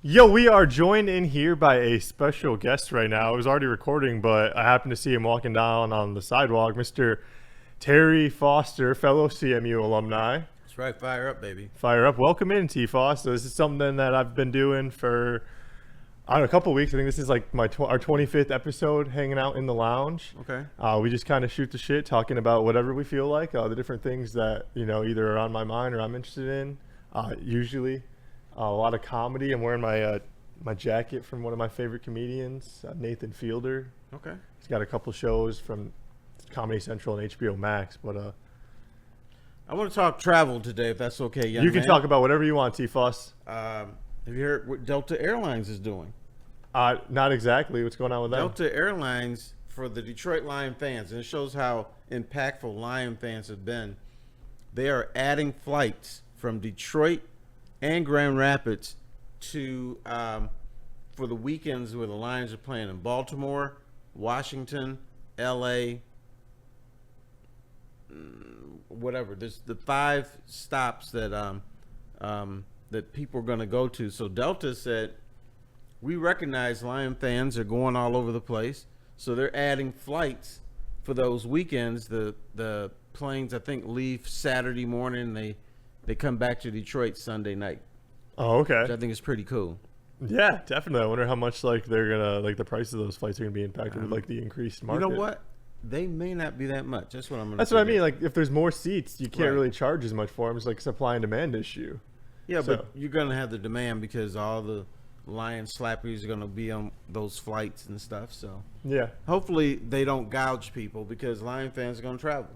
Yo, we are joined in here by a special guest right now. I was already recording, but I happened to see him walking down on the sidewalk. Mr. Terry Foster, fellow CMU alumni. That's right. Fire up, baby. Fire up. Welcome in, T. Foster. This is something that I've been doing for, I don't know, a couple of weeks. I think this is like our 25th episode hanging out in the lounge. Okay. We just kind of shoot the shit, talking about whatever we feel like, the different things that, either are on my mind or I'm interested in. Usually. A lot of comedy. I'm wearing my jacket from one of my favorite comedians, Nathan Fielder. Okay. He's got a couple shows from Comedy Central and HBO Max. But I want to talk travel today, if that's okay, young you can man. talk about whatever you want, T-Foss. Have you heard what Delta Airlines is doing? Not exactly. What's going on with that? Delta Airlines, for the Detroit Lion fans, and it shows how impactful Lion fans have been, they are adding flights from Detroit and Grand Rapids to for the weekends where the Lions are playing in Baltimore, Washington, LA, whatever. There's the 5 stops that that people are going to go to. So Delta said, we recognize Lion fans are going all over the place, so they're adding flights for those weekends. The planes, I think, leave Saturday morning. They come back to Detroit Sunday night. Oh, okay. Which I think is pretty cool. Yeah, definitely. I wonder how much they're gonna the price of those flights are gonna be impacted with the increased market. You know what? They may not be that much. That's what I'm gonna. That's what I mean. Like, if there's more seats, you can't Right. really charge as much for them. It's like a supply and demand issue. Yeah, So- but you're gonna have the demand because all the Lion slappers are gonna be on those flights and stuff. So Yeah. hopefully they don't gouge people because Lion fans are gonna travel.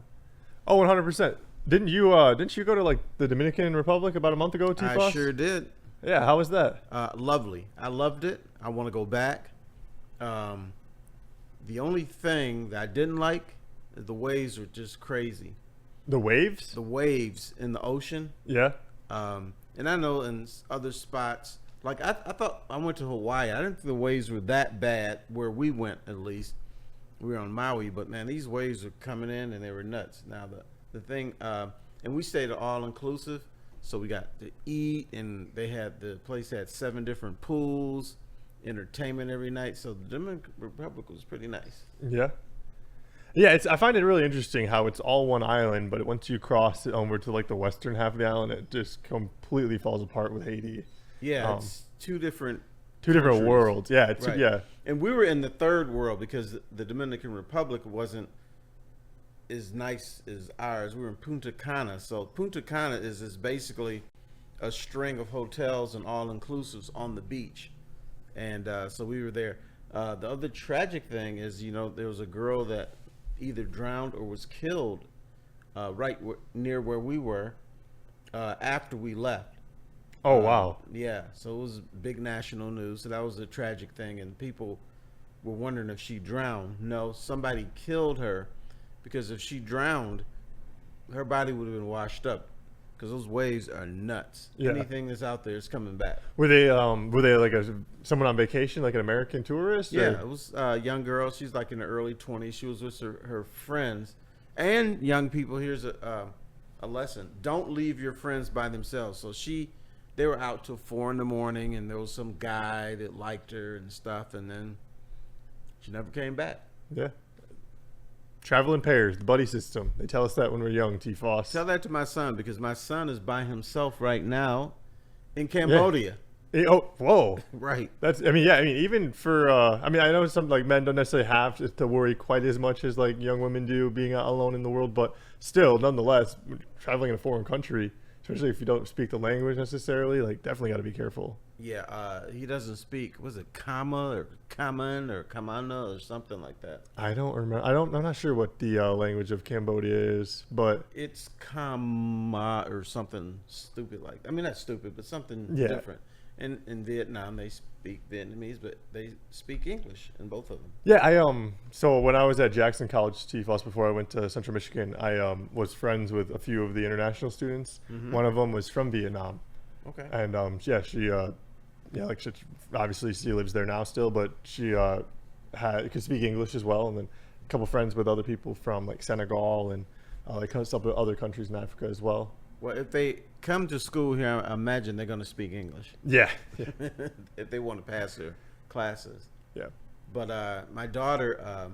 Oh, 100%. Didn't you go to like the Dominican Republic about a month ago, T-Foss? I sure did. Yeah, how was that? Lovely. I loved it. I want to go back. The only thing that I didn't like is the waves were just crazy. The waves? The waves in the ocean. Yeah. And I know in other spots, like I thought I went to Hawaii. I didn't think the waves were that bad where we went, at least. We were on Maui, but man, these waves were coming in and they were nuts. Now the thing, and we stayed at all inclusive, so we got to eat, and the place had 7 different pools, entertainment every night. So the Dominican Republic was pretty nice. Yeah. Yeah, I find it really interesting how it's all one island, but once you cross it over to like the western half of the island, it just completely falls apart with Haiti. Yeah, it's two different different countries. worlds. Yeah, Right. yeah. And we were in the third world because the Dominican Republic wasn't as nice as ours. We were in Punta Cana. So Punta Cana is basically a string of hotels and all-inclusives on the beach. And so we were there. The other tragic thing is, there was a girl that either drowned or was killed near where we were after we left. Oh, wow. Yeah, so it was big national news. So that was a tragic thing, and people were wondering if she drowned. No, somebody killed her, because if she drowned, her body would have been washed up, because those waves are nuts. Yeah. Anything that's out there is coming back. Were they like someone on vacation, like an American tourist? Or? Yeah, it was a young girl. She's like in the early 20s. She was with her friends and young people. Here's a lesson: don't leave your friends by themselves. So they were out till 4 a.m, and there was some guy that liked her and stuff, and then she never came back. Yeah. Travel in pairs, the buddy system. They tell us that when we're young, T-Foss. Tell that to my son, because my son is by himself right now in Cambodia. Oh, whoa. Right. Even for, I know some like men don't necessarily have to worry quite as much as like young women do being alone in the world, but still, nonetheless, traveling in a foreign country, especially if you don't speak the language necessarily, like definitely got to be careful. Yeah, he doesn't speak. Was it Kama or Kaman or Kamana or something like that? I don't remember. I'm not sure what the language of Cambodia is, but It's Kama or something stupid like that. I mean, not stupid, but something Yeah. different. In Vietnam, they speak Vietnamese, but they speak English in both of them. yeah, so when I was at Jackson College, T-Foss, before I went to Central Michigan, I was friends with a few of the international students. Mm-hmm. One of them was from Vietnam, Okay. and she obviously she lives there now still, but she could speak English as well, and then a couple friends with other people from like Senegal and like some other countries in Africa as well. Well, if they come to school here, I imagine they're going to speak English Yeah. if they want to pass their classes. Yeah. But my daughter,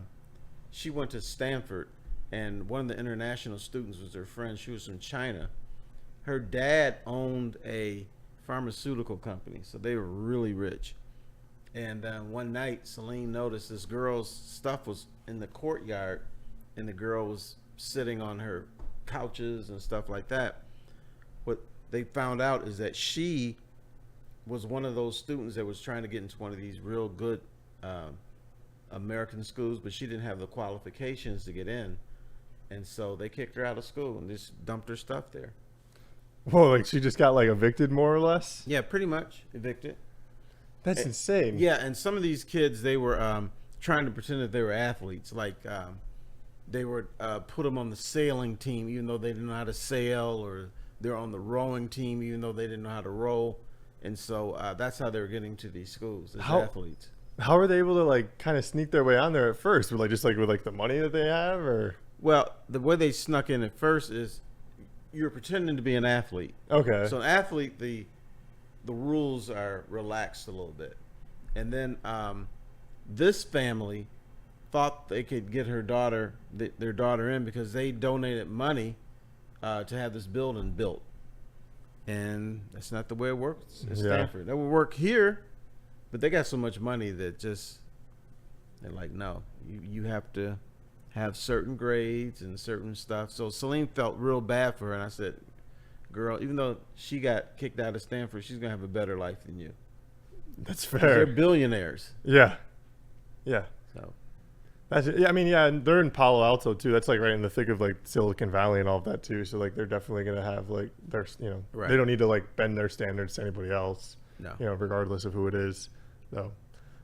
she went to Stanford, and one of the international students was her friend. She was from China. Her dad owned a pharmaceutical company, so they were really rich. And one night, Celine noticed this girl's stuff was in the courtyard, and the girl was sitting on her couches and stuff like that. What they found out is that she was one of those students that was trying to get into one of these real good American schools, but she didn't have the qualifications to get in. And so they kicked her out of school and just dumped her stuff there. Whoa, like she just got like evicted more or less? Yeah, pretty much evicted. That's insane. Yeah, and some of these kids, they were trying to pretend that they were athletes. Like they would put them on the sailing team even though they didn't know how to sail, or they're on the rowing team even though they didn't know how to row. And so that's how they were getting to these schools as athletes. How are they able to like kind of sneak their way on there at first? With like just like with like the money that they have, or? Well, the way they snuck in at first is you're pretending to be an athlete. Okay. So an athlete, the rules are relaxed a little bit. And then this family thought they could get their daughter in because they donated money to have this building built. And that's not the way it works at Stanford. That would work here, but they got so much money that just, they're like, no, you have to have certain grades and certain stuff. So Celine felt real bad for her, and I said, girl, even though she got kicked out of Stanford, she's gonna have a better life than you. That's fair. They're billionaires. Yeah. Yeah. So That's, yeah, I mean, yeah, and they're in Palo Alto too. That's like right in the thick of like Silicon Valley and all of that too. So like they're definitely gonna have like their, you know, Right. they don't need to like bend their standards to anybody else. No. You know, regardless of who it is. So,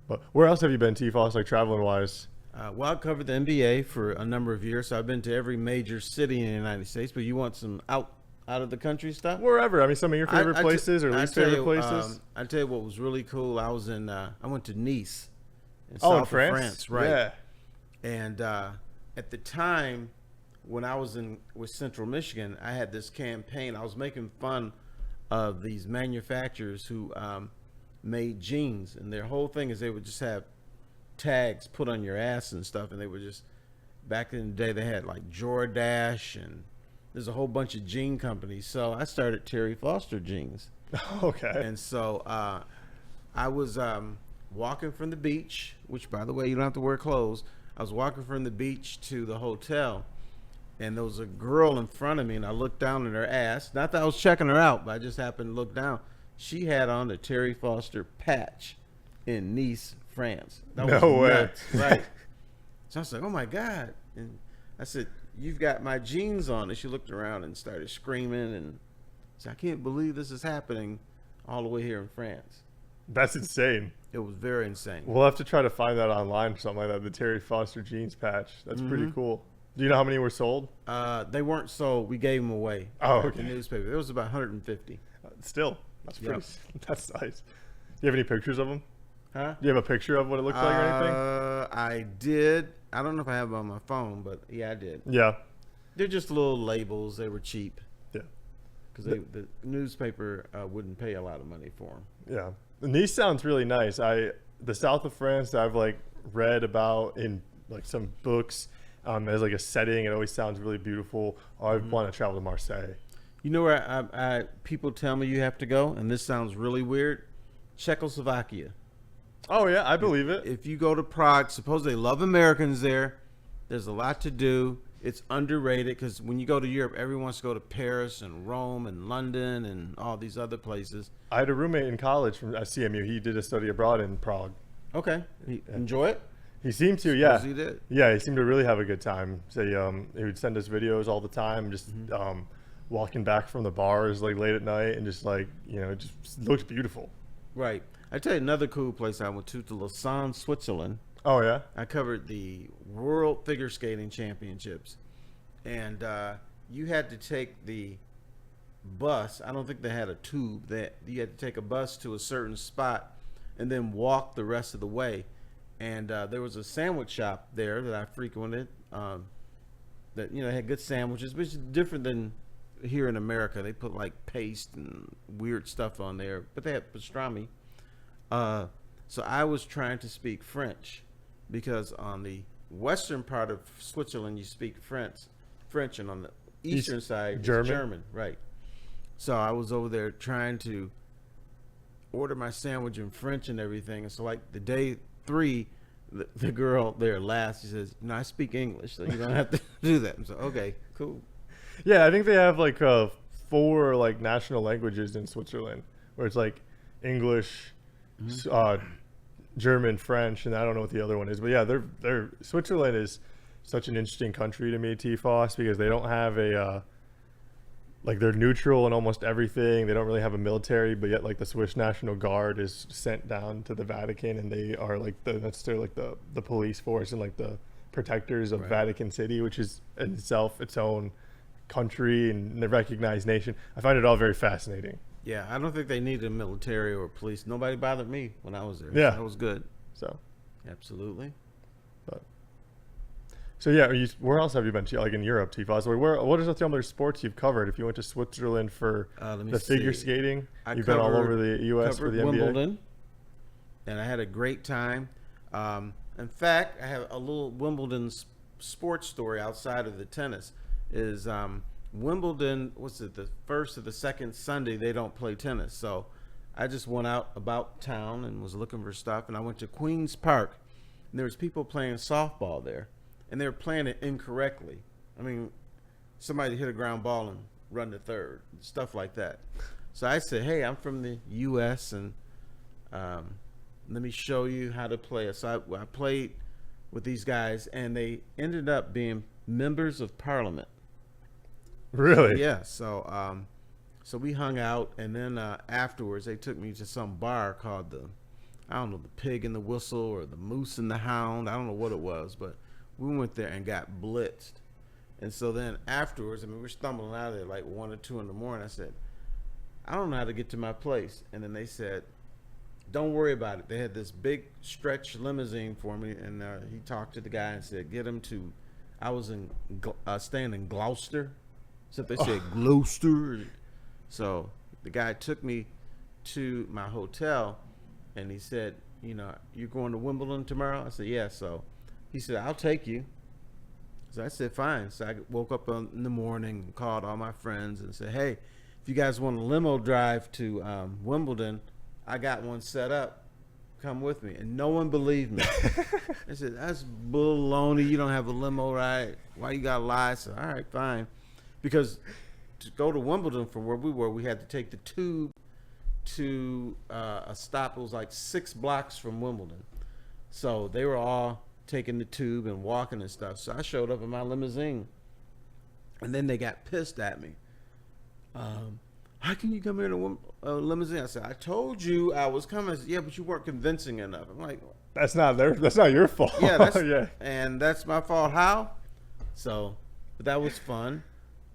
but where else have you been, T-Foss, like traveling wise? well, I covered the NBA for a number of years, so I've been to every major city in the United States. But you want some out of the country stuff? Wherever. I mean, some of your favorite places or least favorite places. I tell you what was really cool. I was in. I went to Nice, in Oh, in south of France? France, right? Yeah. And at the time, when I was with Central Michigan, I had this campaign. I was making fun of these manufacturers who made jeans, and their whole thing is they would just have tags put on your ass and stuff, and they would just, back in the day, they had like Jordache, and there's a whole bunch of jean companies. So I started Terry Foster Jeans. Okay. And so I was walking from the beach, which, by the way, you don't have to wear clothes. I was walking from the beach to the hotel, and there was a girl in front of me, and I looked down at her ass. Not that I was checking her out, but I just happened to look down. She had on the Terry Foster patch in Nice, France. That was No way. nuts, right? So I was like, oh, my God. And I said, you've got my jeans on. And she looked around and started screaming, and said, I can't believe this is happening all the way here in France. That's insane. It was very insane. We'll have to try to find that online or something like that. The Terry Foster jeans patch. That's pretty cool. Do you know how many were sold? They weren't sold. We gave them away. Oh, at okay. The newspaper. There was about 150. Still, that's pretty. Yep. That's nice. Do you have any pictures of them? Huh? Do you have a picture of what it looks like or anything? I did. I don't know if I have it on my phone, but yeah, I did. Yeah. They're just little labels. They were cheap Yeah. because the newspaper wouldn't pay a lot of money for them. Yeah. Nice sounds really nice. The south of France I've like read about in like some books as like a setting. It always sounds really beautiful. I want to travel to Marseille. You know where I people tell me you have to go, and this sounds really weird? Czechoslovakia. Oh yeah, I believe it. If you go to Prague, suppose they love Americans there. There's a lot to do. It's underrated because when you go to Europe, everyone wants to go to Paris and Rome and London and all these other places. I had a roommate in college from CMU. He did a study abroad in Prague. Okay. Enjoy it? He seemed to, yeah. Suppose he did. Yeah, he seemed to really have a good time. So he would send us videos all the time, just walking back from the bars like late at night, and just like, you know, it just looked beautiful. Right. I tell you another cool place I went to Lausanne, Switzerland. Oh yeah. I covered the World Figure Skating Championships, and you had to take the bus. I don't think they had a tube. That you had to take a bus to a certain spot and then walk the rest of the way. And there was a sandwich shop there that I frequented that had good sandwiches, which is different than here in America. They put like paste and weird stuff on there, but they have pastrami. So I was trying to speak French because on the western part of Switzerland you speak French, and on the eastern side German? it's German, right? So I was over there trying to order my sandwich in French and everything, and so like the day 3, the girl there laughs. She says, "No, I speak English, so you don't have to do that." I'm so okay, cool. Yeah, I think they have like 4 like national languages in Switzerland, where it's like English, German, French, and I don't know what the other one is. But yeah, they're Switzerland is such an interesting country to me, T-Foss, because they don't have a like they're neutral in almost everything. They don't really have a military, but yet like the Swiss National Guard is sent down to the Vatican, and they are like the police force and like the protectors of Right. Vatican City, which is in itself its own country and a recognized nation. I find it all very fascinating. Yeah, I don't think they needed a military or police. Nobody bothered me when I was there. Yeah. So that was good. So, Absolutely. but so yeah, where else have you been to? Like in Europe, T-Foss? What are some other sports you've covered? If you went to Switzerland for Let me the figure see. I you've been all over the U.S. for covered the NBA. Wimbledon, and I had a great time. In fact, I have a little Wimbledon sports story outside of the tennis. Is Wimbledon, what's it, the first or the second Sunday they don't play tennis. So I just went out about town and was looking for stuff, and I went to Queens Park, and there was people playing softball there, and they were playing it incorrectly. I mean, somebody hit a ground ball and run to third, stuff like that. So I said, hey, I'm from the U.S., and let me show you how to play. So I played with these guys, and they ended up being members of parliament. Really? Yeah, so we hung out, and then afterwards they took me to some bar called I don't know, the Pig and the Whistle or the Moose and the Hound. I don't know what it was, but we went there and got blitzed. And so then afterwards, I mean, we're stumbling out of there like 1 or 2 in the morning. I said, I don't know how to get to my place. And then they said, don't worry about it. They had this big stretch limousine for me, and he talked to the guy and said, get him to, I was staying in Gloucester. So they said Gloucester. So the guy took me to my hotel, and he said, you know, you're going to Wimbledon tomorrow? I said, yeah. So he said, I'll take you. So I said, fine. So I woke up in the morning and called all my friends and said, hey, if you guys want a limo drive to Wimbledon, I got one set up. Come with me. And no one believed me. I said, that's baloney. You don't have a limo ride. Why you got to lie? So, all right, fine. Because to go to Wimbledon from where we were, we had to take the tube to a stop. It was like 6 blocks from Wimbledon. So they were all taking the tube and walking and stuff. So I showed up in my limousine. And then they got pissed at me. How can you come here in a limousine? I said, I told you I was coming. I said, yeah, but you weren't convincing enough. I'm like, That's not your fault. yeah, yeah. And that's my fault. How? So, but that was fun.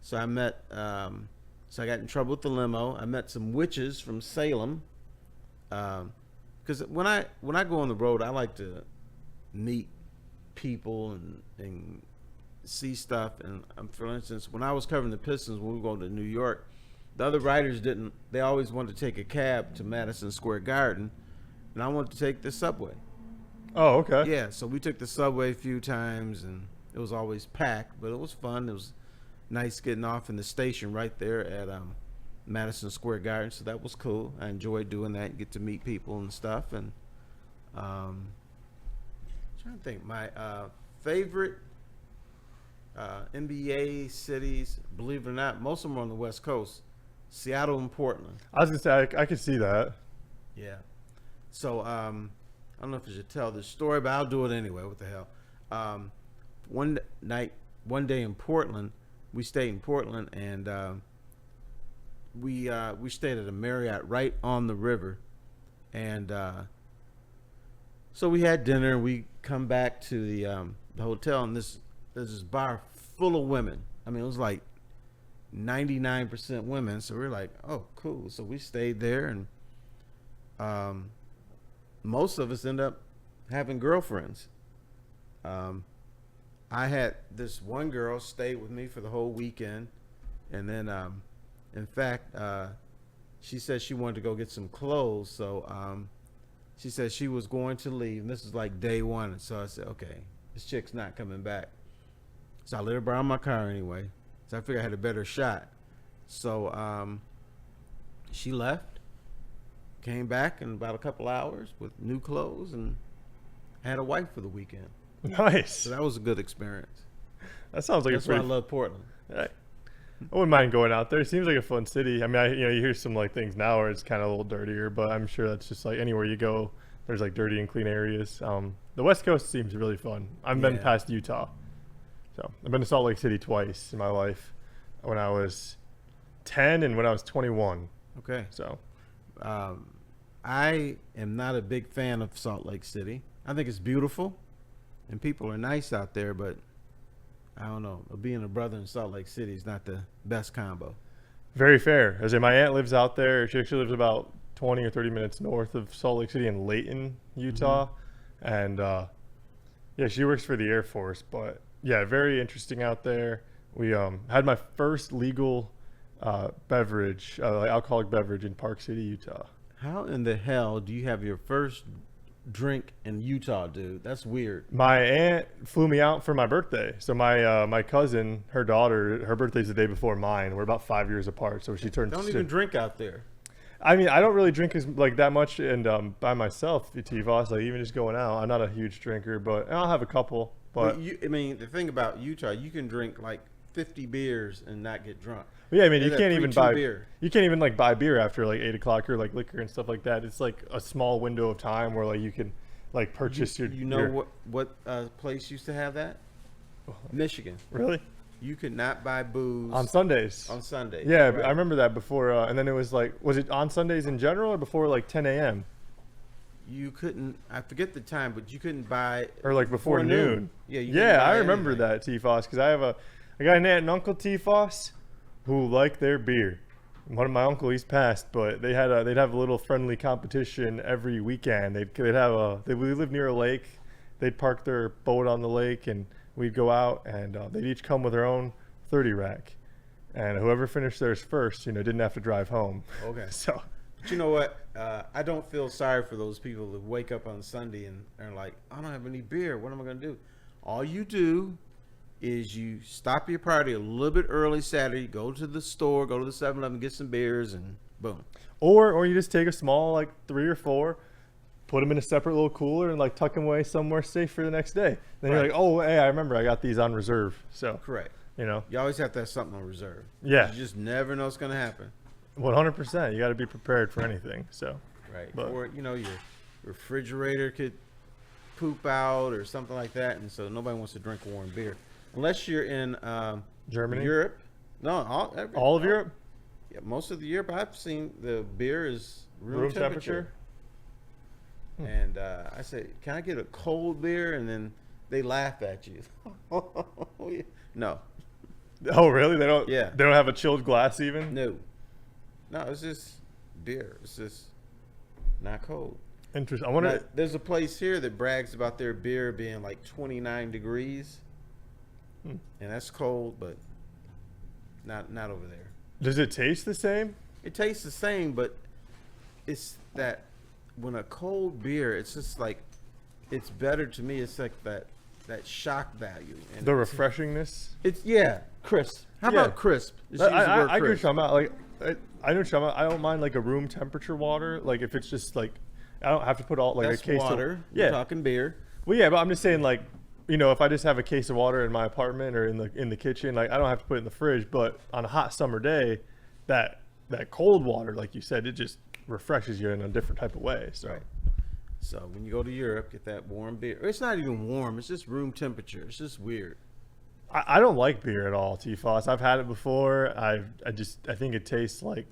So I met, so I got in trouble with the limo. I met some witches from Salem. Because when I go on the road, I like to meet people and see stuff. And for instance, when I was covering the Pistons, when we were going to New York, the other writers didn't. They always wanted to take a cab to Madison Square Garden, and I wanted to take the subway. Oh, okay. Yeah, so we took the subway a few times, and it was always packed, but it was fun. It was nice getting off in the station right there at Madison Square Garden, so that was cool. I enjoyed doing that, get to meet people and stuff. And I'm trying to think, my favorite NBA cities, believe it or not, most of them are on the West Coast, Seattle and Portland. I was gonna say I could see that. Yeah. So I don't know if I should tell this story, but I'll do it anyway. What the hell? One day in Portland, we stayed in Portland, and we stayed at a Marriott right on the river, and so we had dinner. And we come back to the hotel, and there's this bar full of women. I mean, it was like 99% women. So we're like, oh, cool. So we stayed there, and most of us end up having girlfriends. I had this one girl stay with me for the whole weekend, And then, in fact, she said she wanted to go get some clothes. So she said she was going to leave. And this is like day one. And so I said, okay, this chick's not coming back. So I let her borrow my car anyway. So I figured I had a better shot. So she left, came back in about a couple hours with new clothes, and had a wife for the weekend. Nice. So that was a good experience. That sounds like That's a pretty. why I love Portland. I wouldn't mind going out there. It seems like a fun city. I mean, you hear some like things now where it's kind of a little dirtier, but I'm sure that's just like anywhere you go, there's like dirty and clean areas. The West Coast seems really fun. I've been past Utah, so I've been to Salt Lake City twice in my life, when I was 10 and when I was 21. Okay. So, I am not a big fan of Salt Lake City. I think it's beautiful, and people are nice out there, but I don't know. Being a brother in Salt Lake City is not the best combo. very fair. As in, my aunt lives out there. She actually lives about 20 or 30 minutes north of Salt Lake City in Layton, Utah. And yeah, she works for the Air Force. But yeah, very interesting out there. We had my first legal beverage, like alcoholic beverage, in Park City, Utah. How in the hell do you have your first drink in Utah, dude? That's weird. My aunt flew me out for my birthday. So my cousin, her daughter, her birthday's the day before mine. We're about 5 years apart. So she turned. Don't even drink out there. I mean, I don't really drink as like that much, and by myself, T-Voss, like even just going out, I'm not a huge drinker, but I'll have a couple. But I mean, the thing about Utah, you can drink like 50 beers and not get drunk. yeah, I mean, They you have can't even 3-2 buy beer. you can't even like buy beer after like 8 o'clock or like liquor and stuff like that. It's like a small window of time where like you can like purchase your. You know your, what place used to have that? Michigan. really You could not buy booze on Sundays. on Sundays. Yeah, right? I remember that before, and then it was like, was it on Sundays in general or before like 10 a.m. You couldn't. I forget the time, but you couldn't buy or like before noon? Yeah, you couldn't Yeah, buy I remember anything. that, T-Foss, because I got an aunt and uncle, T-Foss, who like their beer. One of my uncle, he's passed, but they'd have a little friendly competition every weekend. We lived near a lake. They'd park their boat on the lake, and we'd go out, and they'd each come with their own 30 rack, and whoever finished theirs first, didn't have to drive home. Okay. So, But you know what? I don't feel sorry for those people that wake up on Sunday and are like, I don't have any beer. What am I going to do? All you do is you stop your party a little bit early Saturday, go to the store, go to the 7-Eleven, get some beers, and boom. or you just take a small, like 3 or 4, put them in a separate little cooler, and like tuck them away somewhere safe for the next day. Then you're Right. like, oh, hey, I remember I got these on reserve. So, Correct. you always have to have something on reserve. Yeah. You just never know what's going to happen. 100%. You got to be prepared for anything. So, Right. But- Or, your refrigerator could poop out or something like that, and so nobody wants to drink warm beer. Unless you're in Germany? Europe. No, all of Europe? Yeah, most of the Europe I've seen, the beer is room Temperature? And I say, can I get a cold beer? And then they laugh at you. No, Oh, really? They don't. Yeah. They don't have a chilled glass even. no, it's just beer. It's just not cold. Interesting. I wonder. Now, there's a place here that brags about their beer being like 29 degrees, and that's cold, but not over there. Does it taste the same? It tastes the same, but it's that when a cold beer, it's just like, it's better to me. It's like that shock value. And The refreshingness. it's crisp. How Yeah. about crisp? Just I use the word agree with you. crisp. I'm not like. I know what you're talking about. I don't mind like a room temperature water. Like if it's just like, I don't have to put all like That's a case water. of. We're Yeah. talking beer. Well, yeah, but I'm just saying like, if I just have a case of water in my apartment or in the kitchen, like I don't have to put it in the fridge. But on a hot summer day, that cold water, like you said, it just refreshes you in a different type of way. So. Right. So when you go to Europe, get that warm beer. It's not even warm. It's just room temperature. It's just weird. I don't like beer at all, T-Foss. I've had it before. I think it tastes like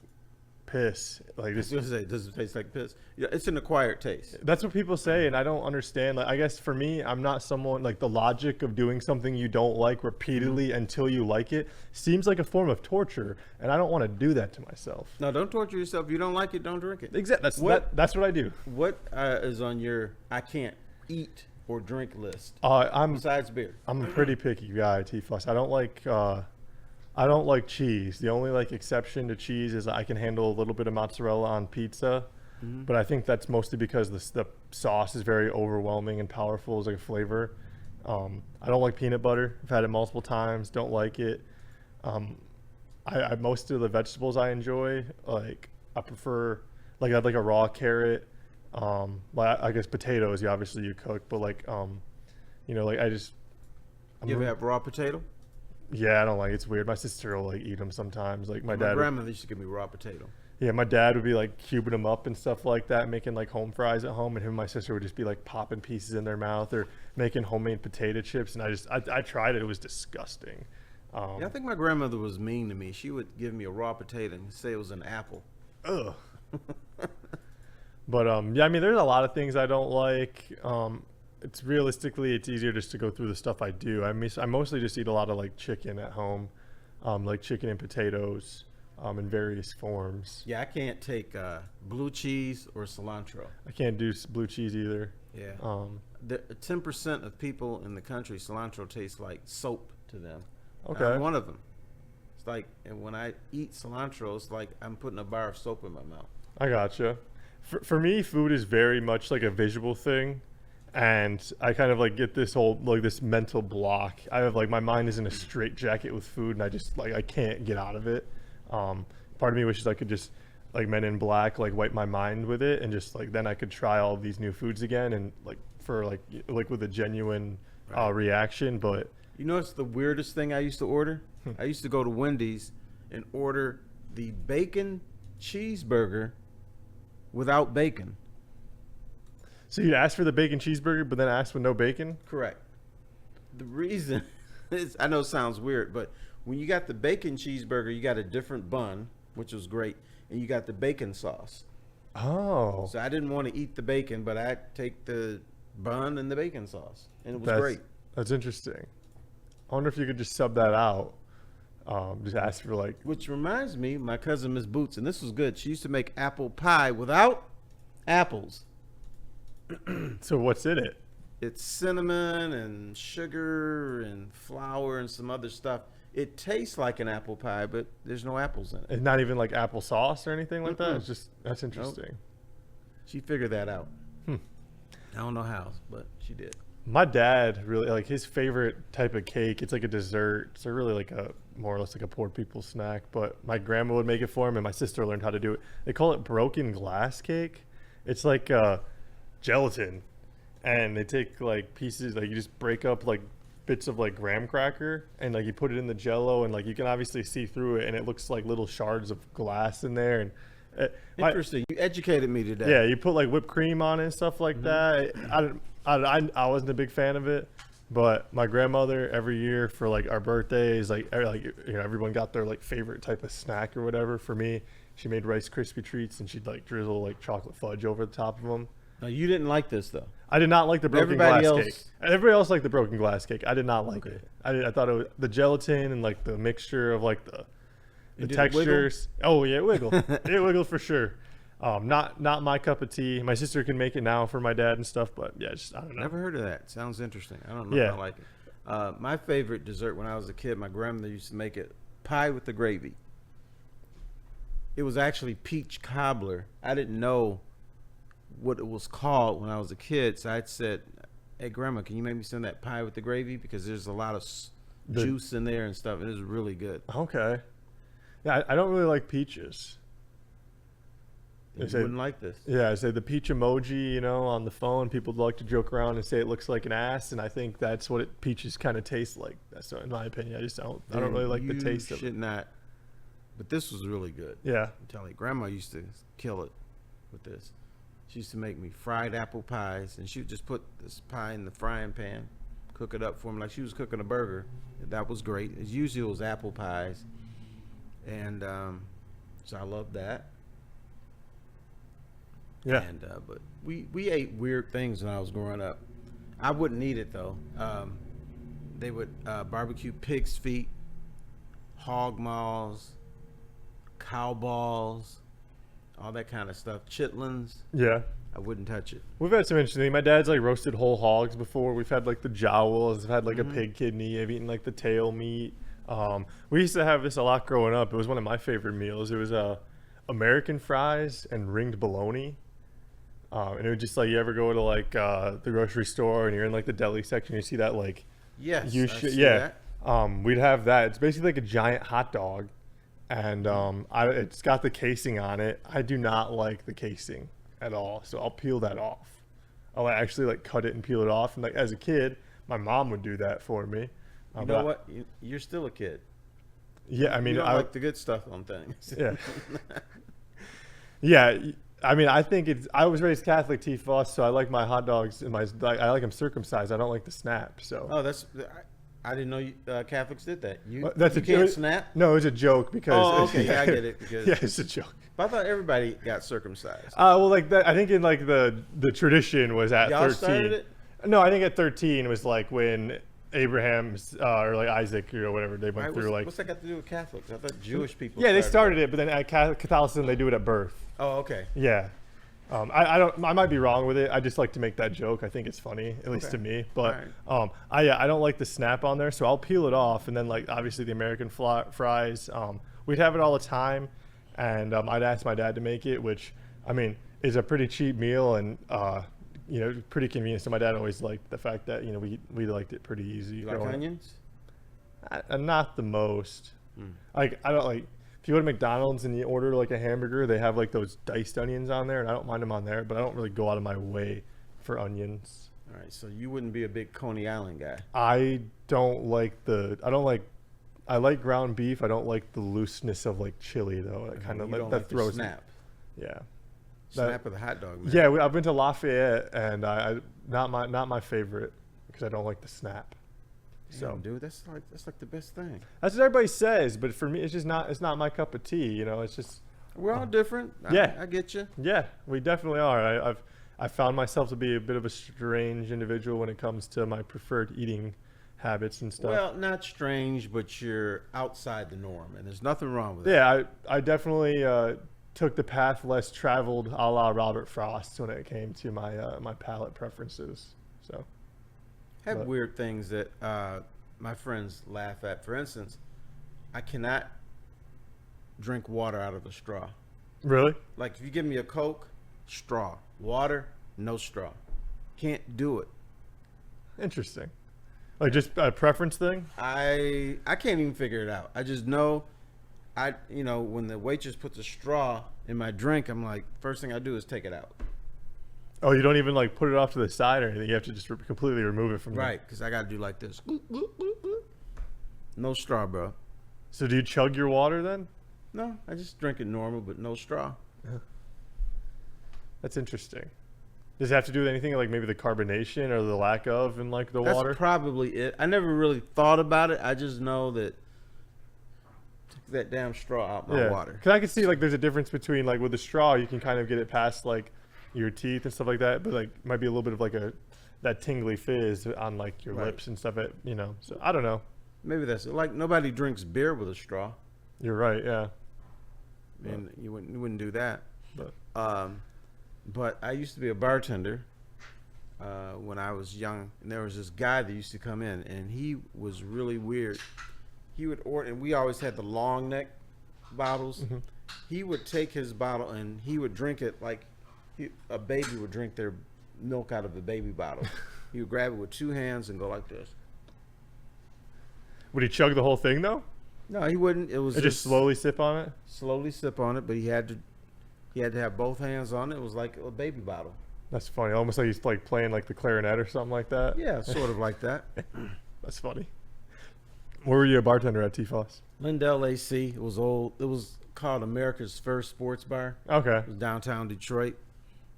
piss. Like I was this. gonna say, does it taste like piss? Yeah, it's an acquired taste. That's what people say, and I don't understand. Like, I guess for me, I'm not someone like the logic of doing something you don't like repeatedly until you like it seems like a form of torture, and I don't want to do that to myself. No, don't torture yourself. If you don't like it, don't drink it. Exactly. That's what I do. What is on your I can't eat or drink list I'm besides beer? a pretty picky guy, T-Foss. I don't like I don't like cheese. The only like exception to cheese is I can handle a little bit of mozzarella on pizza, but I think that's mostly because the sauce is very overwhelming and powerful as like a flavor. I don't like peanut butter. I've had it multiple times. Don't like it. Um, I most of the vegetables I enjoy, like I prefer like I'd like a raw carrot. Like I guess potatoes, obviously you cook, but like like I just You ever have raw potato? yeah, I don't like it's weird. My sister will like eat them sometimes. Like my My dad. grandmother used to give me raw potato. Yeah, my dad would be like cubing them up and stuff like that, making like home fries at home, and him and my sister would just be like popping pieces in their mouth or making homemade potato chips. And I tried it; it was disgusting. Yeah, I think my grandmother was mean to me. She would give me a raw potato and say it was an apple. Ugh. But yeah, I mean, there's a lot of things I don't like. It's realistically, it's easier just to go through the stuff I do. I mostly just eat a lot of like chicken at home, like chicken and potatoes, in various forms. Yeah, I can't take blue cheese or cilantro. I can't do blue cheese either. Yeah. Um, 10% of people in the country, cilantro tastes like soap to them. okay. I'm one of them. It's like, and when I eat cilantro, it's like I'm putting a bar of soap in my mouth. I gotcha. For me, food is very much like a visual thing, and I kind of like get this whole like this mental block. I have like my mind is in a straitjacket with food, and I just like I can't get out of it. Part of me wishes I could just like Men in Black like wipe my mind with it, and just like then I could try all of these new foods again, and like for like with a genuine reaction. But You know what's the weirdest thing I used to order? I used to go to Wendy's and order the bacon cheeseburger without bacon. so you'd ask for the bacon cheeseburger, but then ask with no bacon. Correct. The reason is, I know it sounds weird, but when you got the bacon cheeseburger, you got a different bun, which was great, and you got the bacon sauce. Oh, So I didn't want to eat the bacon, but I'd take the bun and the bacon sauce, and it was that's great. that's interesting. I wonder if you could just sub that out. Just ask for like Which reminds me, my cousin Miss Boots, and this was good. She used to make apple pie without apples. so what's in it? It's cinnamon and sugar and flour and some other stuff. It tastes like an apple pie, but there's no apples in it. It's not even like apple sauce or anything like that. Mm-mm. It's just that's interesting. She figured that out. Hmm. I don't know how, but she did. My dad really like his favorite type of cake. It's like a dessert. It's really like a more or less like a poor people's snack. But my grandma would make it for him, and my sister learned how to do it. They call it broken glass cake. It's like gelatin, and they take like pieces like you just break up like bits of like graham cracker, and like you put it in the Jello, and like you can obviously see through it, and it looks like little shards of glass in there. And Interesting. You educated me today. yeah, you put like whipped cream on it and stuff like that. I wasn't a big fan of it, but my grandmother every year for like our birthdays, like everyone got their like favorite type of snack or whatever. For me, she made Rice Krispie treats, and she'd like drizzle like chocolate fudge over the top of them. Now, you didn't like this, though. I did not like the broken Everybody glass else- cake. Everybody else liked the broken glass cake. I did not like Okay. it. I thought it was the gelatin and like the mixture of like the Did it wiggle? textures. Oh yeah, it wiggled. It wiggled for sure. Not my cup of tea. My sister can make it now for my dad and stuff, but yeah, just I don't know. Never heard of that. Sounds interesting. I don't know Yeah. if I like it. My favorite dessert when I was a kid, my grandmother used to make it pie with the gravy. It was actually peach cobbler. I didn't know what it was called when I was a kid, so I said, "Hey, Grandma, can you make me some of that pie with the gravy? Because there's a lot of juice in there and stuff. It is really good." Okay. Yeah, I don't really like peaches. You They say- wouldn't like this. Yeah, I say the peach emoji, on the phone. People like to joke around and say it looks like an ass, and I think that's what peaches kind of taste like. That's in my opinion. I don't really like the taste of should it. not. But this was really good. Yeah. I'm telling you, Grandma used to kill it with this. She used to make me fried apple pies, and she would just put this pie in the frying pan, cook it up for me like she was cooking a burger. That was great. As usual, it was apple pies, and so I loved that. Yeah. And but we ate weird things when I was growing up. I wouldn't eat it though. They would barbecue pig's feet, hog maws, cow balls, all that kind of stuff. Chitlins. Yeah. I wouldn't touch it. We've had some interesting things. My dad's like roasted whole hogs before. We've had like the jowls. I've had like a pig kidney. I've eaten like the tail meat. We used to have this a lot growing up. It was one of my favorite meals. It was American fries and ringed bologna. And it was just like you ever go to like the grocery store and you're in like the deli section, you see that like Yes, you I should see yeah. that. We'd have that. It's basically like a giant hot dog, and it's got the casing on it. I do not like the casing at all, so I'll peel that off. I'll actually like cut it and peel it off. And like as a kid, my mom would do that for me. You know what? You're still a kid. Yeah, I mean, You don't I like the good stuff on things. yeah. Yeah, I mean, I think it's. I was raised Catholic, T-Foss, so I like my hot dogs and I like them circumcised. I don't like the snap. So. Oh, I didn't know Catholics did that. That's you a can't joke. snap. No, it's a joke because. Oh, okay, yeah, I get it. Because, yeah, it's a joke. but I thought everybody got circumcised. Well, like that. I think in like the tradition was at Y'all 13. started it? No, I think at 13 was like when Abraham's or like Isaac or whatever they went Right, through. Like what's that got to do with Catholics? I thought Jewish people. yeah, they started it, but then at Catholicism they do it at birth. Oh, okay. Yeah. I don't. I might be wrong with it. I just like to make that joke. I think it's funny, at least Okay. to me. But All I don't like the snap on there, so I'll peel it off, and then like obviously the American fries. We'd have it all the time, and I'd ask my dad to make it, which I mean is a pretty cheap meal and pretty convenient. So my dad always liked the fact that we liked it pretty easy. You like growing up. onions? Not the most. Mm. Like I don't like. If you go to McDonald's and you order like a hamburger, they have like those diced onions on there, and I don't mind them on there, but I don't really go out of my way for onions. All right, so you wouldn't be a big Coney Island guy. I don't like I like ground beef. I don't like the looseness of like chili though. It kind of You don't that like the throws snap. Yeah. Snap of the hot dog, man. Yeah, I've been to Lafayette, and I not my favorite because I don't like the snap. So Damn, dude, that's like the best thing. that's what everybody says, but for me, it's not my cup of tea. It's just We're all different. Yeah. I get you. yeah, we definitely are. I found myself to be a bit of a strange individual when it comes to my preferred eating habits and stuff. Well, not strange, but you're outside the norm, and there's nothing wrong with it. Yeah, I definitely took the path less traveled, a la Robert Frost, when it came to my palate preferences. So. I have But- weird things that my friends laugh at. For instance, I cannot drink water out of a straw. Really? Like if you give me a Coke, straw. Water, no straw. Can't do it. Interesting. Like just a preference thing? I can't even figure it out. I just know when the waitress puts a straw in my drink, I'm like, first thing I do is take it out. Oh, you don't even like put it off to the side or anything. You have to just completely remove it from Right, because I got to do like this. No straw, bro. So do you chug your water then? No, I just drink it normal, but no straw. That's interesting. Does it have to do with anything like maybe the carbonation or the lack of in like the That's water? probably it. I never really thought about it. I just know that take that damn straw out my water. Because I can see like there's a difference between like with the straw, you can kind of get it past like your teeth and stuff like that, but like might be a little bit of like that tingly fizz on like your Right. lips and stuff. So I don't know. Maybe that's it. Like nobody drinks beer with a straw, You're right. Yeah. and you wouldn't do that. But But I used to be a bartender when I was young, and there was this guy that used to come in, and he was really weird. He would order, and we always had the long neck bottles. Mm-hmm. He would take his bottle and he would drink it like a baby would drink their milk out of a baby bottle. He would grab it with two hands and go like this. would he chug the whole thing though? No, he wouldn't. It was Or just slowly sip on it? slowly sip on it, but he had to have both hands on it. It was like a baby bottle. That's funny. Almost like he's like playing like the clarinet or something like that. Yeah, sort of like that. That's funny. Where were you a bartender at T-Foss? Lindell AC. It was old. It was called America's First Sports Bar. Okay. It was downtown Detroit,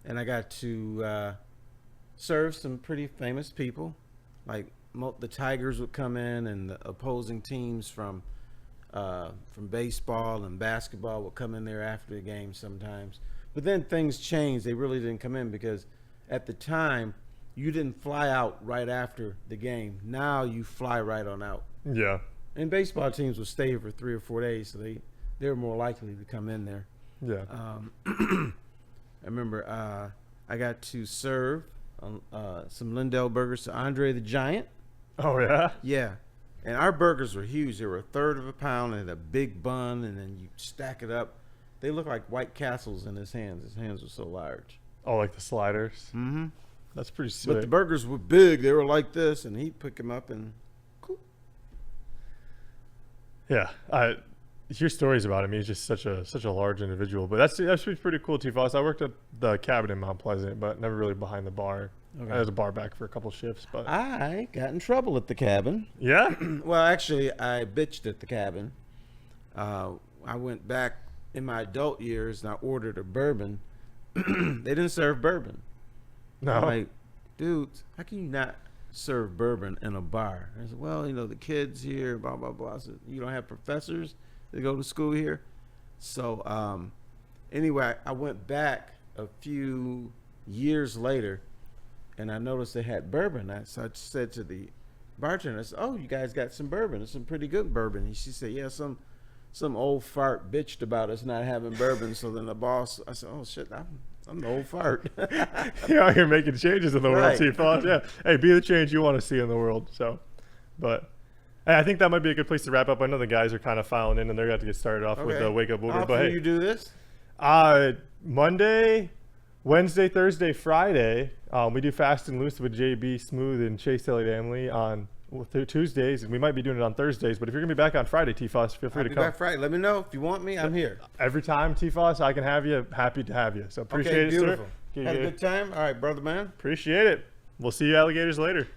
and I got to serve some pretty famous people. Like the Tigers would come in, and the opposing teams from baseball and basketball would come in there after the game sometimes. But then things changed. They really didn't come in because at the time you didn't fly out right after the game. Now you fly right on out. Yeah. And baseball teams would stay here for 3 or 4 days, so they're more likely to come in there. Yeah. I remember I got to serve some Lindell burgers to Andre the Giant. Oh yeah. Yeah, And our burgers were huge. They were a third of a pound and a big bun, and then you stack it up. They look like White Castles in his hands. His hands were so large. Oh, like the sliders. Mm-hmm. That's pretty sweet. But the burgers were big. They were like this, and he'd pick them up and. Cool. Yeah, I hear stories about him. He's just such a large individual. But that's pretty cool, T-Foss. I worked at the cabin in Mount Pleasant, but never really behind the bar. Okay. I was a bar back for a couple shifts, but I got in trouble at the cabin. yeah. Well, actually, I bitched at the cabin. I went back in my adult years and I ordered a bourbon. They didn't serve bourbon. No. I'm like, dudes, how can you not serve bourbon in a bar? I said, well, the kids here, blah, blah, blah. I said, you don't have professors that go to school here? So, anyway, I went back a few years later and I noticed they had bourbon. So I said to the bartender, I said, oh, you guys got some bourbon. It's some pretty good bourbon. And she said, yeah, some old fart bitched about us not having bourbon. So then the boss, I said, oh, shit, I'm the old fart. You're out here making changes in the world, Right. T-Foss. Yeah. Hey, be the change you want to see in the world. So, but hey, I think that might be a good place to wrap up. I know the guys are kind of filing in and they're got to get started off with the wake up order. How But often hey, you do this? Monday, Wednesday, Thursday, Friday, we do Fast and Loose with JB Smooth and Chase Elliott Amley on Tuesdays, and we might be doing it on Thursdays. But if you're gonna be back on Friday, T-Foss, feel free I'll to be come. back Friday. Let me know if you want me. I'm here. Every time, T-Foss, I can have you. Happy to have you. So appreciate Okay, it, beautiful. sir. Had a good time. All right, brother man. Appreciate it. We'll see you alligators later.